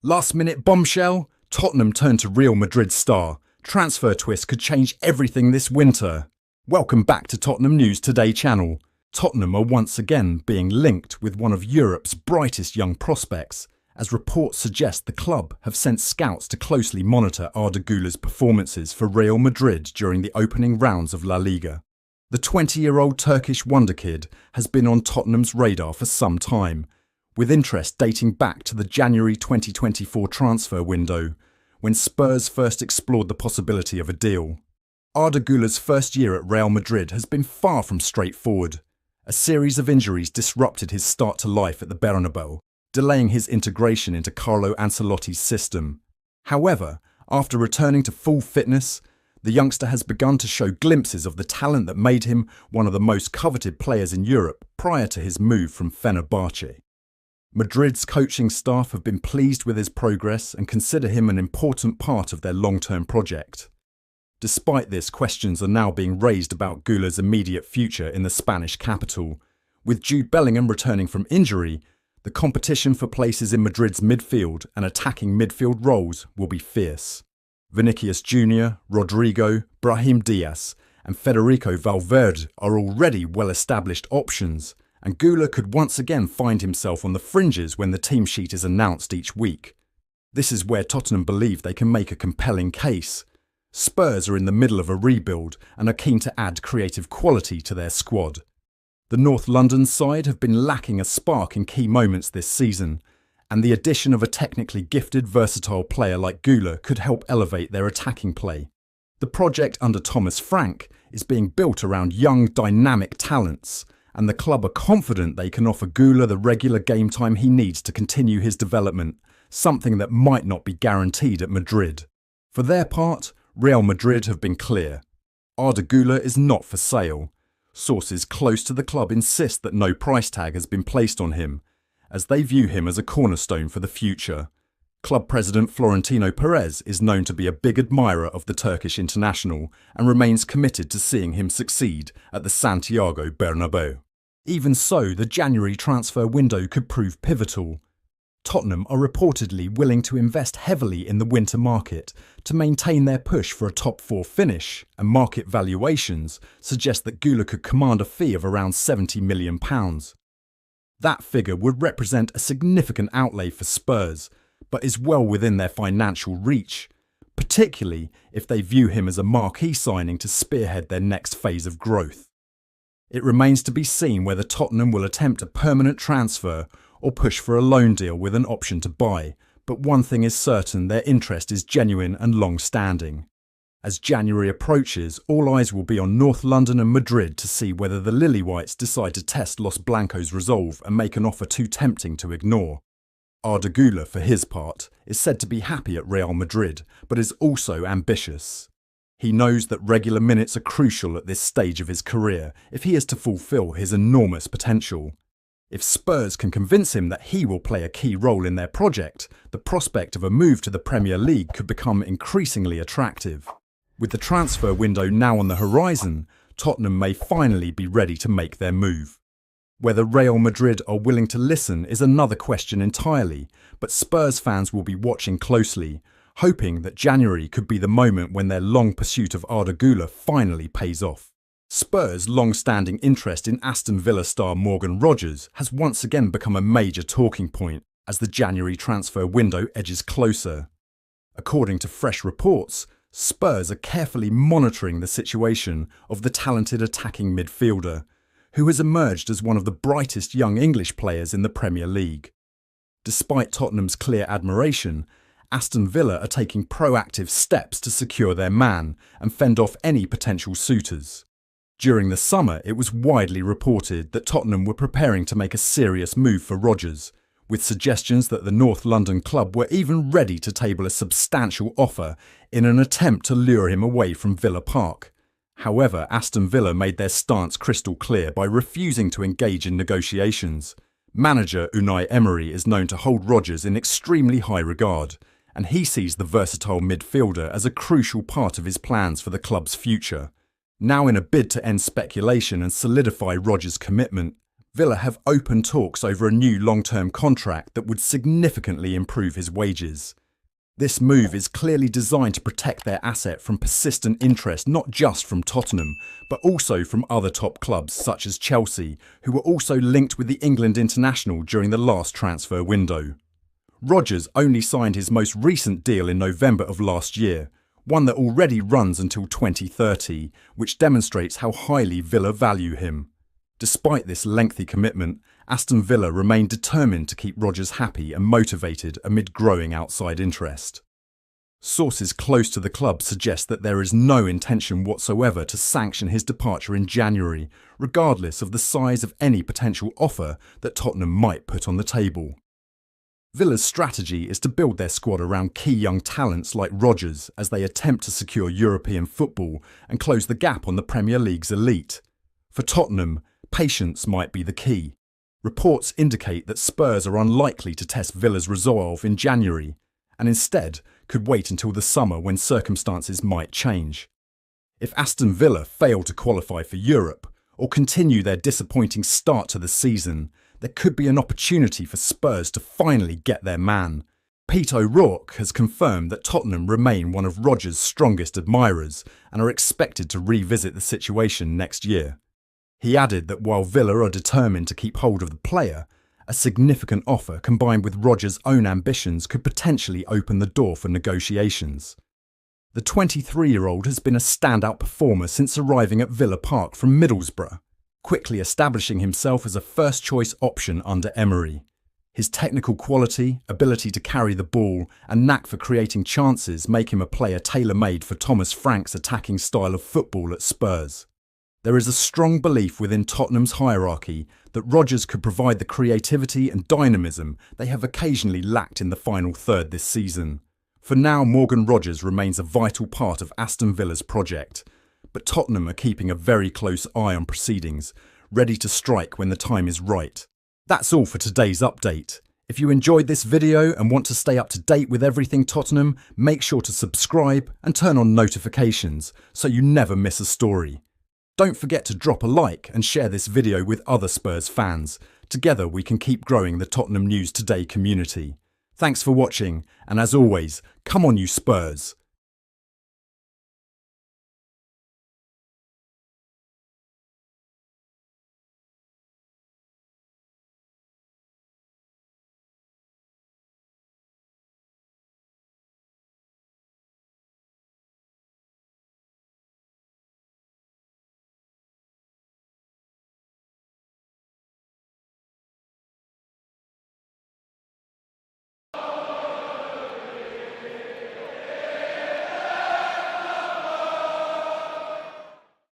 Last-minute bombshell? Tottenham turned to Real Madrid star. Transfer twist could change everything this winter. Welcome back to Tottenham News Today channel. Tottenham are once again being linked with one of Europe's brightest young prospects, as reports suggest the club have sent scouts to closely monitor Arda Güler's performances for Real Madrid during the opening rounds of La Liga. The 20-year-old Turkish wonderkid has been on Tottenham's radar for some time, with interest dating back to the January 2024 transfer window, when Spurs first explored the possibility of a deal. Arda Güler's first year at Real Madrid has been far from straightforward. A series of injuries disrupted his start to life at the Bernabéu, delaying his integration into Carlo Ancelotti's system. However, after returning to full fitness, the youngster has begun to show glimpses of the talent that made him one of the most coveted players in Europe prior to his move from Fenerbahce. Madrid's coaching staff have been pleased with his progress and consider him an important part of their long-term project. Despite this, questions are now being raised about Güler's immediate future in the Spanish capital. With Jude Bellingham returning from injury, the competition for places in Madrid's midfield and attacking midfield roles will be fierce. Vinícius Júnior, Rodrygo, Brahim Díaz and Federico Valverde are already well-established options, and Güler could once again find himself on the fringes when the team sheet is announced each week. This is where Tottenham believe they can make a compelling case. Spurs are in the middle of a rebuild and are keen to add creative quality to their squad. The North London side have been lacking a spark in key moments this season, and the addition of a technically gifted, versatile player like Güler could help elevate their attacking play. The project under Thomas Frank is being built around young, dynamic talents, and the club are confident they can offer Güler the regular game time he needs to continue his development, something that might not be guaranteed at Madrid. For their part, Real Madrid have been clear. Arda Güler is not for sale. Sources close to the club insist that no price tag has been placed on him, as they view him as a cornerstone for the future. Club president Florentino Perez is known to be a big admirer of the Turkish international and remains committed to seeing him succeed at the Santiago Bernabéu. Even so, the January transfer window could prove pivotal. Tottenham are reportedly willing to invest heavily in the winter market to maintain their push for a top-4 finish, and market valuations suggest that Güler could command a fee of around £70 million. That figure would represent a significant outlay for Spurs, but is well within their financial reach, particularly if they view him as a marquee signing to spearhead their next phase of growth. It remains to be seen whether Tottenham will attempt a permanent transfer or push for a loan deal with an option to buy, but one thing is certain: their interest is genuine and long-standing. As January approaches, all eyes will be on North London and Madrid to see whether the Lily-Whites decide to test Los Blancos' resolve and make an offer too tempting to ignore. Arda Güler, for his part, is said to be happy at Real Madrid, but is also ambitious. He knows that regular minutes are crucial at this stage of his career if he is to fulfill his enormous potential. If Spurs can convince him that he will play a key role in their project, the prospect of a move to the Premier League could become increasingly attractive. With the transfer window now on the horizon, Tottenham may finally be ready to make their move. Whether Real Madrid are willing to listen is another question entirely, but Spurs fans will be watching closely, hoping that January could be the moment when their long pursuit of Arda Güler finally pays off. Spurs' long-standing interest in Aston Villa star Morgan Rogers has once again become a major talking point as the January transfer window edges closer. According to fresh reports, Spurs are carefully monitoring the situation of the talented attacking midfielder, who has emerged as one of the brightest young English players in the Premier League. Despite Tottenham's clear admiration, Aston Villa are taking proactive steps to secure their man and fend off any potential suitors. During the summer, it was widely reported that Tottenham were preparing to make a serious move for Rogers, with suggestions that the North London club were even ready to table a substantial offer in an attempt to lure him away from Villa Park. However, Aston Villa made their stance crystal clear by refusing to engage in negotiations. Manager Unai Emery is known to hold Rogers in extremely high regard, and he sees the versatile midfielder as a crucial part of his plans for the club's future. Now, in a bid to end speculation and solidify Rogers' commitment, Villa have open talks over a new long-term contract that would significantly improve his wages. This move is clearly designed to protect their asset from persistent interest not just from Tottenham, but also from other top clubs such as Chelsea, who were also linked with the England international during the last transfer window. Rodgers only signed his most recent deal in November of last year, one that already runs until 2030, which demonstrates how highly Villa value him. Despite this lengthy commitment, Aston Villa remain determined to keep Rodgers happy and motivated amid growing outside interest. Sources close to the club suggest that there is no intention whatsoever to sanction his departure in January, regardless of the size of any potential offer that Tottenham might put on the table. Villa's strategy is to build their squad around key young talents like Rodgers as they attempt to secure European football and close the gap on the Premier League's elite. For Tottenham, patience might be the key. Reports indicate that Spurs are unlikely to test Villa's resolve in January and instead could wait until the summer when circumstances might change. If Aston Villa fail to qualify for Europe or continue their disappointing start to the season, there could be an opportunity for Spurs to finally get their man. Pete O'Rourke has confirmed that Tottenham remain one of Rodgers' strongest admirers and are expected to revisit the situation next year. He added that while Villa are determined to keep hold of the player, a significant offer combined with Rodgers' own ambitions could potentially open the door for negotiations. The 23-year-old has been a standout performer since arriving at Villa Park from Middlesbrough, quickly establishing himself as a first-choice option under Emery. His technical quality, ability to carry the ball, and knack for creating chances make him a player tailor-made for Thomas Frank's attacking style of football at Spurs. There is a strong belief within Tottenham's hierarchy that Rodgers could provide the creativity and dynamism they have occasionally lacked in the final third this season. For now, Morgan Rodgers remains a vital part of Aston Villa's project, but Tottenham are keeping a very close eye on proceedings, ready to strike when the time is right. That's all for today's update. If you enjoyed this video and want to stay up to date with everything Tottenham, make sure to subscribe and turn on notifications so you never miss a story. Don't forget to drop a like and share this video with other Spurs fans. Together we can keep growing the Tottenham News Today community. Thanks for watching, and as always, come on you Spurs!